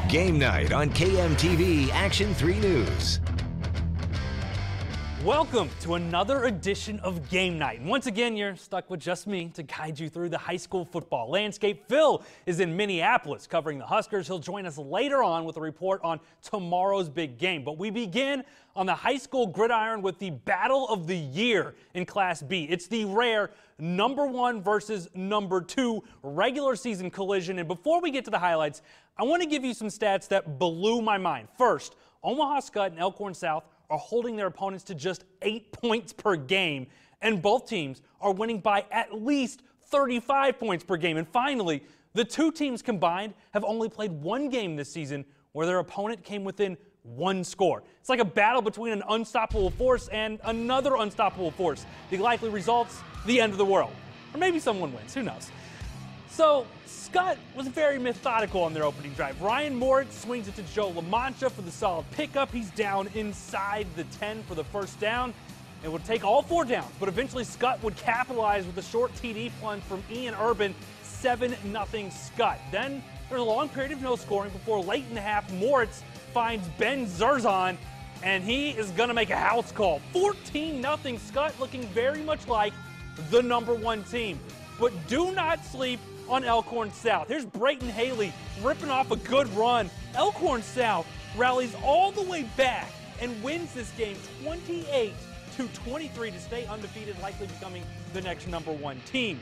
Game night on KMTV Action 3 News. Welcome to another edition of Game Night. And once again, you're stuck with just me to guide you through the high school football landscape. Phil is in Minneapolis covering the Huskers. He'll join us later on with a report on tomorrow's big game. But we begin on the high school gridiron with the battle of the year in Class B. It's the rare #1 versus #2 regular season collision. And before we get to the highlights, I want to give you some stats that blew my mind. First, Omaha Skutt and Elkhorn South are holding their opponents to just 8 points per game, and both teams are winning by at least 35 points per game. And finally, the two teams combined have only played one game this season where their opponent came within one score. It's like a battle between an unstoppable force and another unstoppable force. The likely results, the end of the world. Or maybe someone wins, who knows. So, Skutt was very methodical on their opening drive. Ryan Moritz swings it to Joe LaMancha for the solid pickup. He's down inside the 10 for the first down. It would take all 4 downs, but eventually Skutt would capitalize with a short TD plunge from Ian Urban, 7-0 Skutt. Then there's a long period of no scoring before late in the half, Moritz finds Ben Zerzan, and he is going to make a house call. 14-0 Skutt, looking very much like the #1 team. But do not sleep on Elkhorn South. Here's Brayton Haley ripping off a good run. Elkhorn South rallies all the way back and wins this game 28-23 to stay undefeated, likely becoming the next #1 team.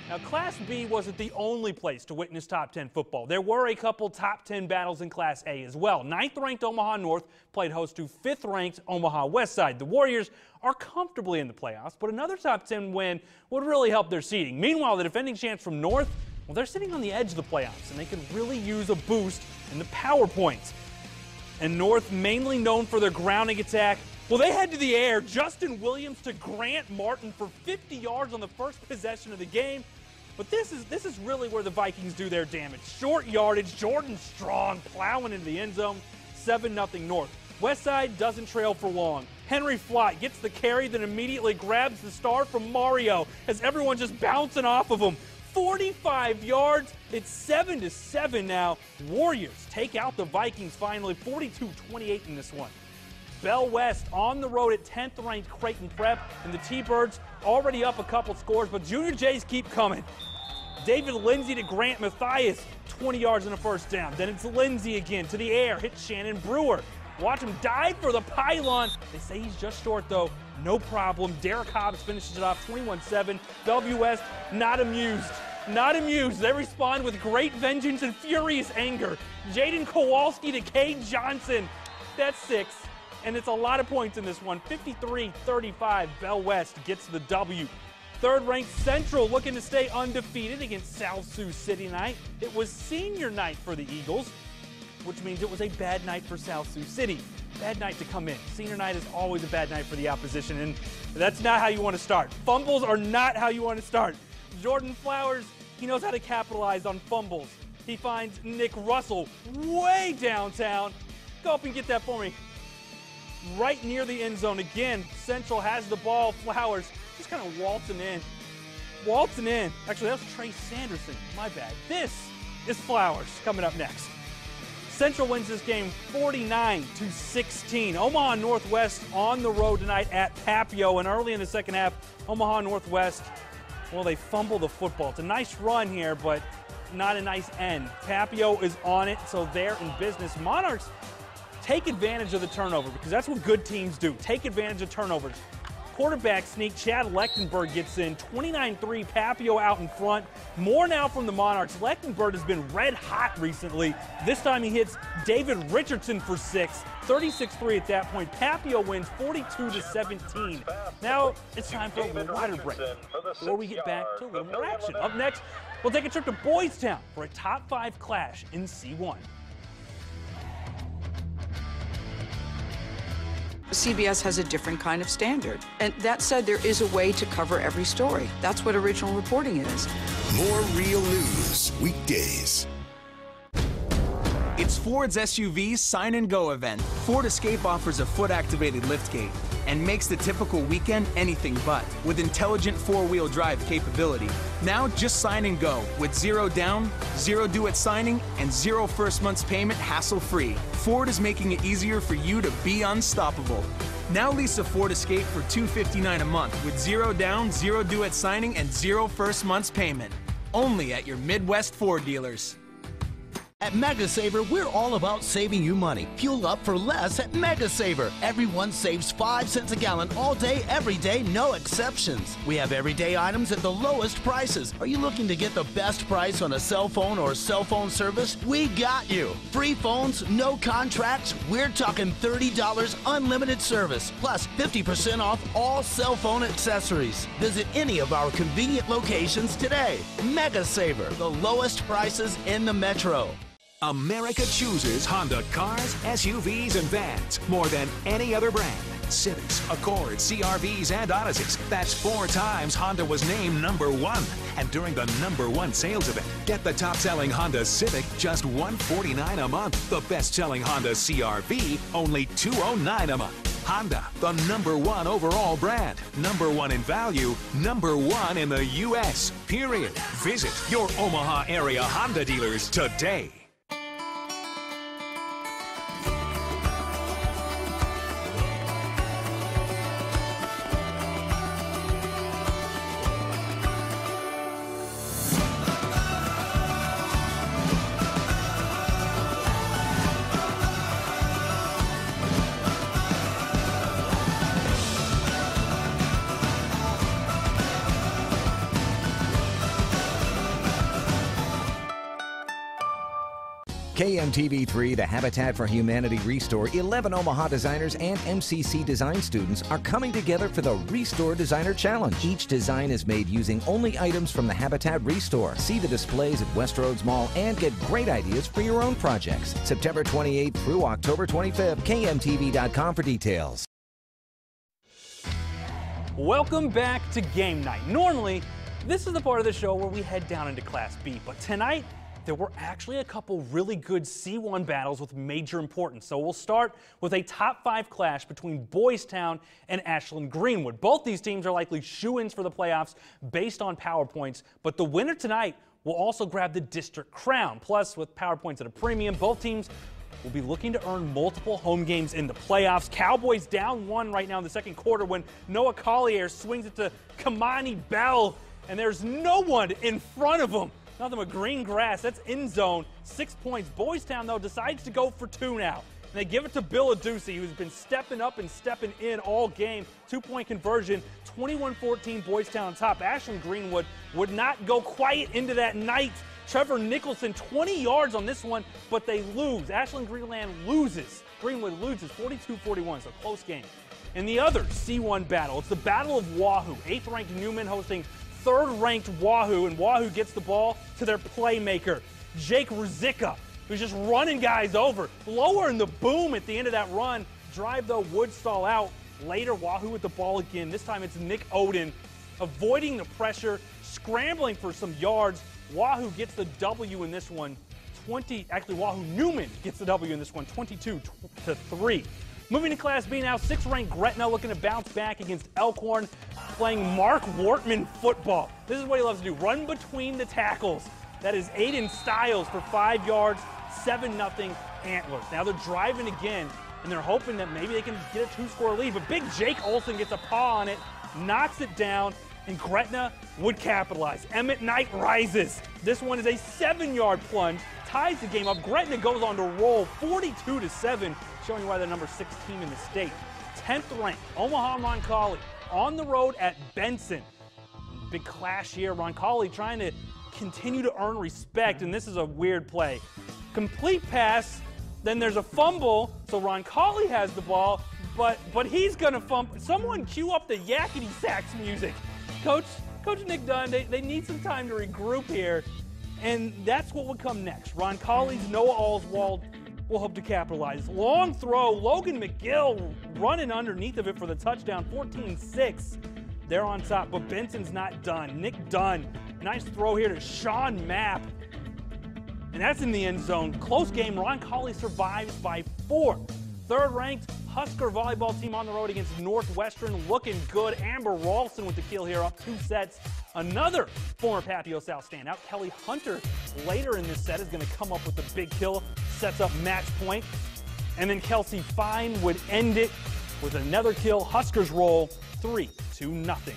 Now, Class B wasn't the only place to witness top 10 football. There were a couple top 10 battles in Class A as well. 9th-ranked Omaha North played host to 5th-ranked Omaha West Side. The Warriors are comfortably in the playoffs, but another top 10 win would really help their seeding. Meanwhile, the defending champs from North, well, they're sitting on the edge of the playoffs, and they could really use a boost in the power points. And North, mainly known for their grounding attack, well, they head to the air. Justin Williams to Grant Martin for 50 yards on the first possession of the game. But this is really where the Vikings do their damage. Short yardage, Jordan Strong plowing into the end zone, 7-0 North. Westside doesn't trail for long. Henry Flott gets the carry, then immediately grabs the star from Mario as everyone just bouncing off of him. 45 yards, it's 7-7 now. Warriors take out the Vikings finally, 42-28 in this one. Bell West on the road at 10th-ranked Creighton Prep, and the T-Birds already up a couple scores, but Junior Jays keep coming. David Lindsay to Grant Mathias, 20 yards and a first down. Then it's Lindsay again to the air, hits Shannon Brewer. Watch him dive for the pylon. They say he's just short, though. No problem. Derek Hobbs finishes it off 21-7. Bellevue West not amused. Not amused. They respond with great vengeance and furious anger. Jaden Kowalski to Cade Johnson. That's 6. And it's a lot of points in this one. 53-35, Bell West gets the W. 3rd-ranked Central looking to stay undefeated against South Sioux City night. It was senior night for the Eagles, which means it was a bad night for South Sioux City. Bad night to come in. Senior night is always a bad night for the opposition, and that's not how you want to start. Fumbles are not how you want to start. Jordan Flowers, he knows how to capitalize on fumbles. He finds Nick Russell way downtown. Go up and get that for me. Right near the end zone again. Central has the ball. Flowers just kind of waltzing in. Waltzing in. Actually, that was Trey Sanderson. My bad. This is Flowers coming up next. Central wins this game 49-16. Omaha Northwest on the road tonight at Papio, and early in the second half, Omaha Northwest, well, they fumble the football. It's a nice run here, but not a nice end. Papio is on it, so they're in business. Monarchs take advantage of the turnover, because that's what good teams do. Take advantage of turnovers. Quarterback sneak, Chad Lechtenberg gets in. 29-3, Papio out in front. More now from the Monarchs. Lechtenberg has been red hot recently. This time he hits David Richardson for 6. 36-3 at that point. Papio wins 42-17. Now it's time for a little water break before we get back to a little more action. Up next, we'll take a trip to Boys Town for a top 5 clash in C1. CBS has a different kind of standard. And that said, there is a way to cover every story. That's what original reporting is. More real news weekdays. It's Ford's SUV Sign and Go event. Ford Escape offers a foot-activated liftgate, and makes the typical weekend anything but, with intelligent four-wheel drive capability. Now just sign and go with 0 down, 0 due at signing, and 0 first month's payment hassle-free. Ford is making it easier for you to be unstoppable. Now lease a Ford Escape for $259 a month with 0 down, 0 due at signing, and 0 first month's payment. Only at your Midwest Ford dealers. At Mega Saver, we're all about saving you money. Fuel up for less at Mega Saver. Everyone saves 5 cents a gallon all day, every day, no exceptions. We have everyday items at the lowest prices. Are you looking to get the best price on a cell phone or cell phone service? We got you. Free phones, no contracts. We're talking $30 unlimited service, plus 50% off all cell phone accessories. Visit any of our convenient locations today. Mega Saver, the lowest prices in the metro. America chooses Honda cars, SUVs, and vans more than any other brand. Civics, Accords, CR-Vs, and Odysseys. That's 4 times Honda was named #1. And during the #1 sales event, get the top-selling Honda Civic just $149 a month. The best-selling Honda CR-V, only $209 a month. Honda, the #1 overall brand, #1 in value, #1 in the U.S., period. Visit your Omaha area Honda dealers today. KMTV-3, the Habitat for Humanity Restore, 11 Omaha designers and MCC design students are coming together for the Restore Designer Challenge. Each design is made using only items from the Habitat Restore. See the displays at Westroads Mall and get great ideas for your own projects. September 28th through October 25th. KMTV.com for details. Welcome back to Game Night. Normally, this is the part of the show where we head down into Class B, but tonight, there were actually a couple really good C1 battles with major importance. So we'll start with a top 5 clash between Boys Town and Ashland Greenwood. Both these teams are likely shoo-ins for the playoffs based on power points, but the winner tonight will also grab the district crown. Plus, with power points at a premium, both teams will be looking to earn multiple home games in the playoffs. Cowboys down 1 right now in the second quarter when Noah Collier swings it to Kamani Bell, and there's no one in front of him. Nothing but green grass. That's end zone. 6 points. Boys Town, though, decides to go for 2 now. And they give it to Bill Aducey, who's been stepping up and stepping in all game. 2-point conversion. 21-14, Boys Town on top. Ashland Greenwood would not go quite into that night. Trevor Nicholson, 20 yards on this one, but they lose. Ashland Greenwood loses. 42-41, so close game. In the other C1 battle, it's the Battle of Wahoo. 8th-ranked Newman hosting 3rd-ranked Wahoo, and Wahoo gets the ball to their playmaker, Jake Ruzicka, who's just running guys over, lowering the boom at the end of that run. Drive, though, would stall out. Later, Wahoo with the ball again. This time it's Nick Oden avoiding the pressure, scrambling for some yards. Wahoo gets the W in this one. Wahoo Newman gets the W in this one, 22-3. Moving to Class B now, 6th-ranked Gretna looking to bounce back against Elkhorn, playing Mark Wortman football. This is what he loves to do, run between the tackles. That is Aiden Stiles for 5 yards, 7-0 Antlers. Now they're driving again, and they're hoping that maybe they can get a 2-score lead, but big Jake Olson gets a paw on it, knocks it down, and Gretna would capitalize. Emmett Knight rises. This one is a 7-yard plunge, ties the game up. Gretna goes on to roll 42-7, showing why they're number 6 team in the state. 10th-ranked Omaha Roncalli on the road at Benson. Big clash here. Roncalli trying to continue to earn respect, and this is a weird play. Complete pass, then there's a fumble, so Roncalli has the ball, but he's going to fumble. Someone cue up the yakety sax music. Coach Nick Dunn, they need some time to regroup here, and that's what would come next. Roncalli's Noah Oswald will hope to capitalize. Long throw, Logan McGill running underneath of it for the touchdown, 14-6. They're on top, but Benson's not done. Nick Dunn, nice throw here to Sean Mapp, and that's in the end zone. Close game, Roncalli survives by 4. 3rd-ranked Husker volleyball team on the road against Northwestern, looking good. Amber Ralston with the kill here, up 2 sets. Another former Papio South standout, Kelly Hunter, later in this set is going to come up with a big kill, sets up match point. And then Kelsey Fine would end it with another kill. Huskers roll 3-0.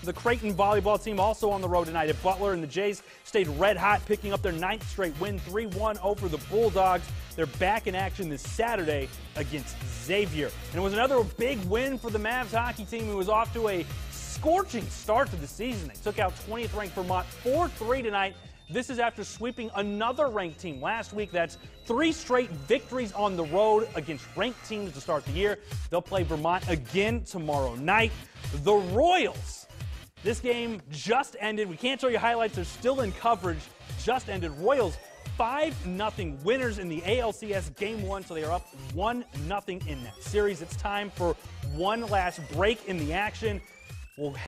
The Creighton volleyball team also on the road tonight at Butler, and the Jays stayed red hot, picking up their 9th straight win, 3-1 over the Bulldogs. They're back in action this Saturday against Xavier. And it was another big win for the Mavs hockey team, who was off to a scorching start to the season. They took out 20th ranked Vermont 4-3 tonight. This is after sweeping another ranked team last week. That's 3 straight victories on the road against ranked teams to start the year. They'll play Vermont again tomorrow night. The Royals. This game just ended. We can't show you highlights. They're still in coverage. Just ended. Royals 5-0 winners in the ALCS Game 1, so they are up 1-0 in that series. It's time for one last break in the action. We'll